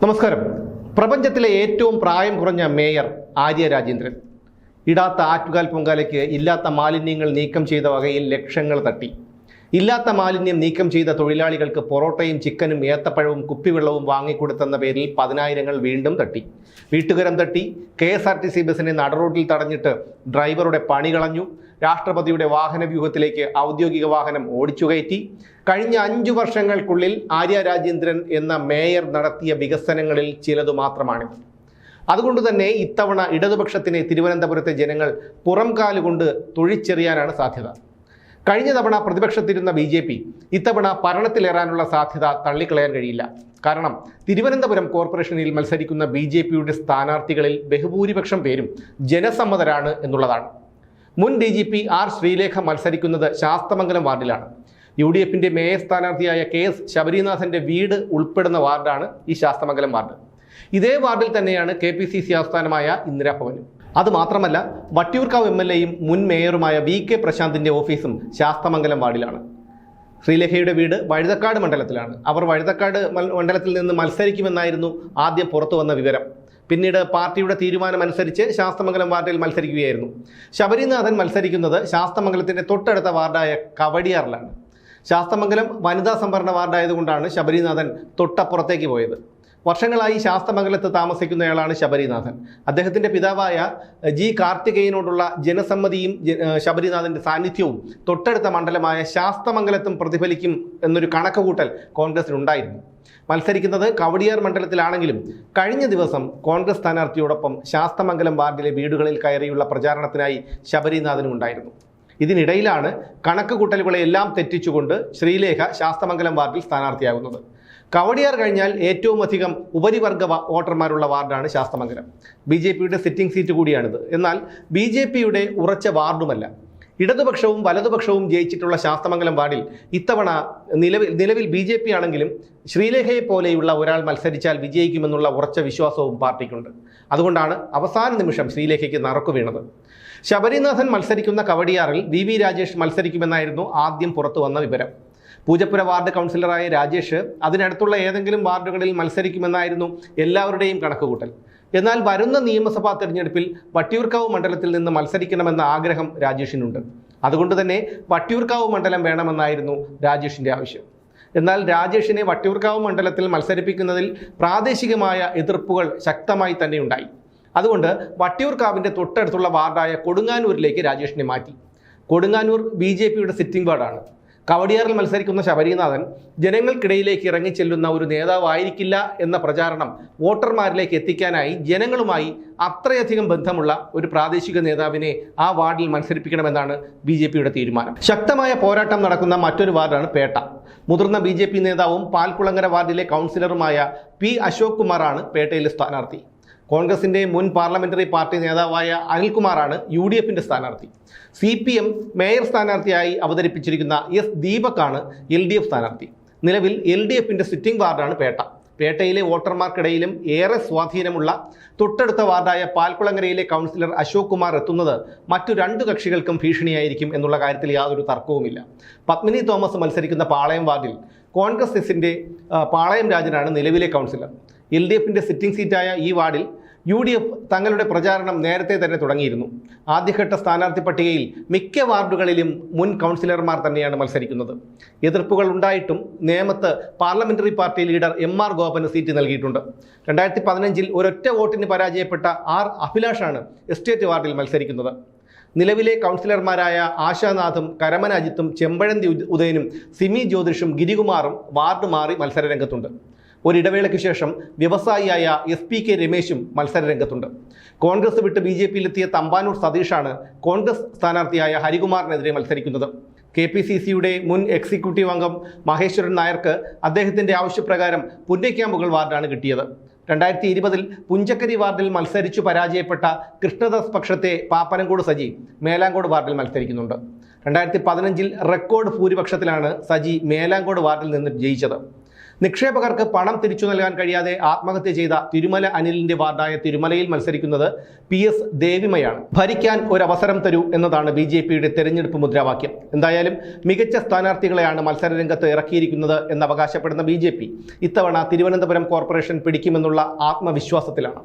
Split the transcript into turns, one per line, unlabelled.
നമസ്കാരം. പ്രപഞ്ചത്തിലെ ഏറ്റവും പ്രായം കുറഞ്ഞ മേയർ ആര്യ രാജേന്ദ്രൻ ഇടാത്ത ആറ്റുകാൽ പൊങ്കാലയ്ക്ക് ഇല്ലാത്ത മാലിന്യങ്ങൾ നീക്കം ചെയ്ത വകയിൽ ലക്ഷങ്ങൾ തട്ടി. ഇല്ലാത്ത മാലിന്യം നീക്കം ചെയ്ത തൊഴിലാളികൾക്ക് പൊറോട്ടയും ചിക്കനും ഏത്തപ്പഴവും കുപ്പിവെള്ളവും വാങ്ങിക്കൊടുത്തെന്ന പേരിൽ പതിനായിരങ്ങൾ വീണ്ടും തട്ടി. വീട്ടുകരം തട്ടി. KSRTC ബസ്സിനെ നടുറോഡിൽ തടഞ്ഞിട്ട് ഡ്രൈവറുടെ പണി കളഞ്ഞു. രാഷ്ട്രപതിയുടെ വാഹനവ്യൂഹത്തിലേക്ക് ഔദ്യോഗിക വാഹനം ഓടിച്ചുകയറ്റി. കഴിഞ്ഞ 5 വർഷങ്ങൾക്കുള്ളിൽ ആര്യ രാജേന്ദ്രൻ എന്ന മേയർ നടത്തിയ വികസനങ്ങളിൽ ചിലതു മാത്രമാണിത്. അതുകൊണ്ട് തന്നെ ഇത്തവണ ഇടതുപക്ഷത്തിനെ തിരുവനന്തപുരത്തെ ജനങ്ങൾ പുറംകാലുകൊണ്ട് തുഴിച്ചെറിയാനാണ് സാധ്യത. കഴിഞ്ഞ തവണ പ്രതിപക്ഷത്തിരുന്ന BJP ഇത്തവണ ഭരണത്തിലേറാനുള്ള സാധ്യത തള്ളിക്കളയാൻ കഴിയില്ല. കാരണം തിരുവനന്തപുരം കോർപ്പറേഷനിൽ മത്സരിക്കുന്ന BJPയുടെ സ്ഥാനാർത്ഥികളിൽ ബഹുഭൂരിപക്ഷം പേരും ജനസമ്മതരാണ് എന്നുള്ളതാണ്. മുൻ DGP R ശ്രീലേഖ മത്സരിക്കുന്നത് ശാസ്തമംഗലം വാർഡിലാണ്. UDFിൻ്റെ മേയർ സ്ഥാനാർത്ഥിയായ KS ശബരിനാഥൻ്റെ വീട് ഉൾപ്പെടുന്ന വാർഡാണ് ഈ ശാസ്തമംഗലം വാർഡ്. ഇതേ വാർഡിൽ തന്നെയാണ് KPCC ആസ്ഥാനമായ ഇന്ദിരാഭവനും. അതുമാത്രമല്ല, വട്ടിയൂർക്കാവ് MLAയും മുൻ മേയറുമായ VK പ്രശാന്തിൻ്റെ ഓഫീസും ശാസ്തമംഗലം വാർഡിലാണ്. ശ്രീലേഖയുടെ വീട് വഴുതക്കാട് മണ്ഡലത്തിലാണ്. അവർ വഴുതക്കാട് മണ്ഡലത്തിൽ നിന്ന് മത്സരിക്കുമെന്നായിരുന്നു ആദ്യം പുറത്തു വന്ന വിവരം. പിന്നീട് പാർട്ടിയുടെ തീരുമാനമനുസരിച്ച് ശാസ്തമംഗലം വാർഡിൽ മത്സരിക്കുകയായിരുന്നു. ശബരിനാഥൻ മത്സരിക്കുന്നത് ശാസ്തമംഗലത്തിൻ്റെ തൊട്ടടുത്ത വാർഡായ കവടിയാറിലാണ്. ശാസ്തമംഗലം വനിതാ സംവരണ വാർഡായതുകൊണ്ടാണ് ശബരിനാഥൻ തൊട്ടപ്പുറത്തേക്ക് പോയത്. വർഷങ്ങളായി ശാസ്തമംഗലത്ത് താമസിക്കുന്നയാളാണ് ശബരിനാഥൻ. അദ്ദേഹത്തിൻ്റെ പിതാവായ G കാർത്തികേയനോടുള്ള ജനസമ്മതിയും ശബരിനാഥൻ്റെ സാന്നിധ്യവും തൊട്ടടുത്ത മണ്ഡലമായ ശാസ്തമംഗലത്തും പ്രതിഫലിക്കും എന്നൊരു കണക്കുകൂട്ടൽ കോൺഗ്രസിനുണ്ടായിരുന്നു. മത്സരിക്കുന്നത് കവടിയാർ മണ്ഡലത്തിലാണെങ്കിലും കഴിഞ്ഞ ദിവസം കോൺഗ്രസ് സ്ഥാനാർത്ഥിയോടൊപ്പം ശാസ്തമംഗലം വാർഡിലെ വീടുകളിൽ കയറിയുള്ള പ്രചാരണത്തിനായി ശബരിനാഥനും ഉണ്ടായിരുന്നു. ഇതിനിടയിലാണ് കണക്കുകൂട്ടലുകളെല്ലാം തെറ്റിച്ചുകൊണ്ട് ശ്രീലേഖ ശാസ്തമംഗലം വാർഡിൽ സ്ഥാനാർത്ഥിയാകുന്നത്. കവടിയാർ കഴിഞ്ഞാൽ ഏറ്റവും അധികം ഉപരിവർഗ വോട്ടർമാരുള്ള വാർഡാണ് ശാസ്തമംഗലം. BJPയുടെ സിറ്റിംഗ് സീറ്റ് കൂടിയാണിത്. എന്നാൽ BJPയുടെ ഉറച്ച വാർഡുമല്ല. ഇടതുപക്ഷവും വലതുപക്ഷവും ജയിച്ചിട്ടുള്ള ശാസ്തമംഗലം വാർഡിൽ ഇത്തവണ നിലവിൽ BJP ആണെങ്കിലും ശ്രീലേഖയെ പോലെയുള്ള ഒരാൾ മത്സരിച്ചാൽ വിജയിക്കുമെന്നുള്ള ഉറച്ച വിശ്വാസവും പാർട്ടിക്കുണ്ട്. അതുകൊണ്ടാണ് അവസാന നിമിഷം ശ്രീലേഖയ്ക്ക് നറുക്കു വീണത്. ശബരിനാഥൻ മത്സരിക്കുന്ന കവടിയാറിൽ VV രാജേഷ് മത്സരിക്കുമെന്നായിരുന്നു ആദ്യം പുറത്തു വന്ന വിവരം. പൂജപ്പുര വാർഡ് കൗൺസിലറായ രാജേഷ് അതിനടുത്തുള്ള ഏതെങ്കിലും വാർഡുകളിൽ മത്സരിക്കുമെന്നായിരുന്നു എല്ലാവരുടെയും കണക്കുകൂട്ടൽ. എന്നാൽ വരുന്ന നിയമസഭാ തെരഞ്ഞെടുപ്പിൽ വട്ടിയൂർക്കാവ് മണ്ഡലത്തിൽ നിന്ന് മത്സരിക്കണമെന്ന ആഗ്രഹം രാജേഷിനുണ്ട്. അതുകൊണ്ട് തന്നെ വട്ടിയൂർക്കാവ് മണ്ഡലം വേണമെന്നായിരുന്നു രാജേഷിൻ്റെ ആവശ്യം. എന്നാൽ രാജേഷിനെ വട്ടിയൂർക്കാവ് മണ്ഡലത്തിൽ മത്സരിപ്പിക്കുന്നതിൽ പ്രാദേശികമായ എതിർപ്പുകൾ ശക്തമായി തന്നെ ഉണ്ടായി. അതുകൊണ്ട് വട്ടിയൂർക്കാവിൻ്റെ തൊട്ടടുത്തുള്ള വാർഡായ കൊടുങ്ങാനൂരിലേക്ക് രാജേഷിനെ മാറ്റി. കൊടുങ്ങാനൂർ BJPയുടെ സിറ്റിംഗ് വാർഡാണ്. കവടിയാറിൽ മത്സരിക്കുന്ന ശബരിനാഥൻ ജനങ്ങൾക്കിടയിലേക്ക് ഇറങ്ങിച്ചെല്ലുന്ന ഒരു നേതാവായിരിക്കില്ല എന്ന പ്രചാരണം വോട്ടർമാരിലേക്ക് എത്തിക്കാനായി ജനങ്ങളുമായി അത്രയധികം ബന്ധമുള്ള ഒരു പ്രാദേശിക നേതാവിനെ ആ വാർഡിൽ മത്സരിപ്പിക്കണമെന്നാണ് BJPയുടെ തീരുമാനം. ശക്തമായ പോരാട്ടം നടക്കുന്ന മറ്റൊരു വാർഡാണ് പേട്ട. മുതിർന്ന BJP നേതാവും പാൽക്കുളങ്ങര വാർഡിലെ കൗൺസിലറുമായ P അശോക് കുമാറാണ് പേട്ടയിലെ സ്ഥാനാർത്ഥി. കോൺഗ്രസിൻ്റെ മുൻ പാർലമെന്ററി പാർട്ടി നേതാവായ അനിൽകുമാറാണ് UDFിൻ്റെ സ്ഥാനാർത്ഥി. CPM മേയർ സ്ഥാനാർത്ഥിയായി അവതരിപ്പിച്ചിരിക്കുന്ന S ദീപക്കാണ് LDF സ്ഥാനാർത്ഥി. നിലവിൽ LDFിൻ്റെ സിറ്റിംഗ് വാർഡാണ് പേട്ട. പേട്ടയിലെ വോട്ടർമാർക്കിടയിലും ഏറെ സ്വാധീനമുള്ള തൊട്ടടുത്ത വാർഡായ പാൽക്കുളങ്ങരയിലെ കൗൺസിലർ അശോക് കുമാർ എത്തുന്നത് മറ്റു 2 കക്ഷികൾക്കും ഭീഷണിയായിരിക്കും എന്നുള്ള കാര്യത്തിൽ യാതൊരു തർക്കവുമില്ല. പത്മിനി തോമസ് മത്സരിക്കുന്ന പാളയം വാർഡിൽ കോൺഗ്രസ് എസിൻ്റെ പാളയം രാജനാണ് നിലവിലെ കൗൺസിലർ. LDFിൻ്റെ സിറ്റിംഗ് സീറ്റായ ഈ വാർഡിൽ UDF തങ്ങളുടെ പ്രചാരണം നേരത്തെ തന്നെ തുടങ്ങിയിരുന്നു. ആദ്യഘട്ട സ്ഥാനാർത്ഥി പട്ടികയിൽ മിക്ക വാർഡുകളിലും മുൻ കൗൺസിലർമാർ തന്നെയാണ് മത്സരിക്കുന്നത്. എതിർപ്പുകൾ ഉണ്ടായിട്ടും നേമത്ത് പാർലമെന്ററി പാർട്ടി ലീഡർ MR ഗോപന് സീറ്റ് നൽകിയിട്ടുണ്ട്. 2015 ഒരൊറ്റ വോട്ടിന് പരാജയപ്പെട്ട R അഭിലാഷാണ് എസ്റ്റേറ്റ് വാർഡിൽ മത്സരിക്കുന്നത്. നിലവിലെ കൗൺസിലർമാരായ ആശാനാഥും കരമന അജിത്തും ചെമ്പഴന്തി ഉദയനും സിമി ജ്യോതിഷും ഗിരികുമാറും വാർഡ് മാറി മത്സരരംഗത്തുണ്ട്. ഒരിടവേളയ്ക്ക് ശേഷം വ്യവസായിയായ SPK രമേശും മത്സരരംഗത്തുണ്ട്. കോൺഗ്രസ് വിട്ട് BJPയിലെത്തിയ തമ്പാനൂർ സതീഷാണ് കോൺഗ്രസ് സ്ഥാനാർത്ഥിയായ ഹരികുമാറിനെതിരെ മത്സരിക്കുന്നത്. KPCCയുടെ മുൻ എക്സിക്യൂട്ടീവ് അംഗം മഹേശ്വരൻ നായർക്ക് അദ്ദേഹത്തിൻ്റെ ആവശ്യപ്രകാരം പുന്നയ്ക്കാമ്പുകൾ വാർഡാണ് കിട്ടിയത്. 2020 പുഞ്ചക്കരി വാർഡിൽ മത്സരിച്ചു പരാജയപ്പെട്ട കൃഷ്ണദാസ് പക്ഷത്തെ പാപ്പനംകോട് സജി മേലാങ്കോട് വാർഡിൽ മത്സരിക്കുന്നുണ്ട്. 2015 റെക്കോർഡ് ഭൂരിപക്ഷത്തിലാണ് സജി മേലാങ്കോട് വാർഡിൽ നിന്ന് ജയിച്ചത്. നിക്ഷേപകർക്ക് പണം തിരിച്ചു നൽകാൻ കഴിയാതെ ആത്മഹത്യ ചെയ്ത തിരുമല അനിലിന്റെ വാർഡായ തിരുമലയിൽ മത്സരിക്കുന്നത് PS ദേവിമയാണ്. ഭരിക്കാൻ ഒരവസരം തരൂ എന്നതാണ് BJPയുടെ തെരഞ്ഞെടുപ്പ് മുദ്രാവാക്യം. എന്തായാലും മികച്ച സ്ഥാനാർത്ഥികളെയാണ് മത്സരരംഗത്ത് ഇറക്കിയിരിക്കുന്നത് എന്ന് അവകാശപ്പെടുന്ന BJP ഇത്തവണ തിരുവനന്തപുരം കോർപ്പറേഷൻ പിടിക്കുമെന്നുള്ള ആത്മവിശ്വാസത്തിലാണ്.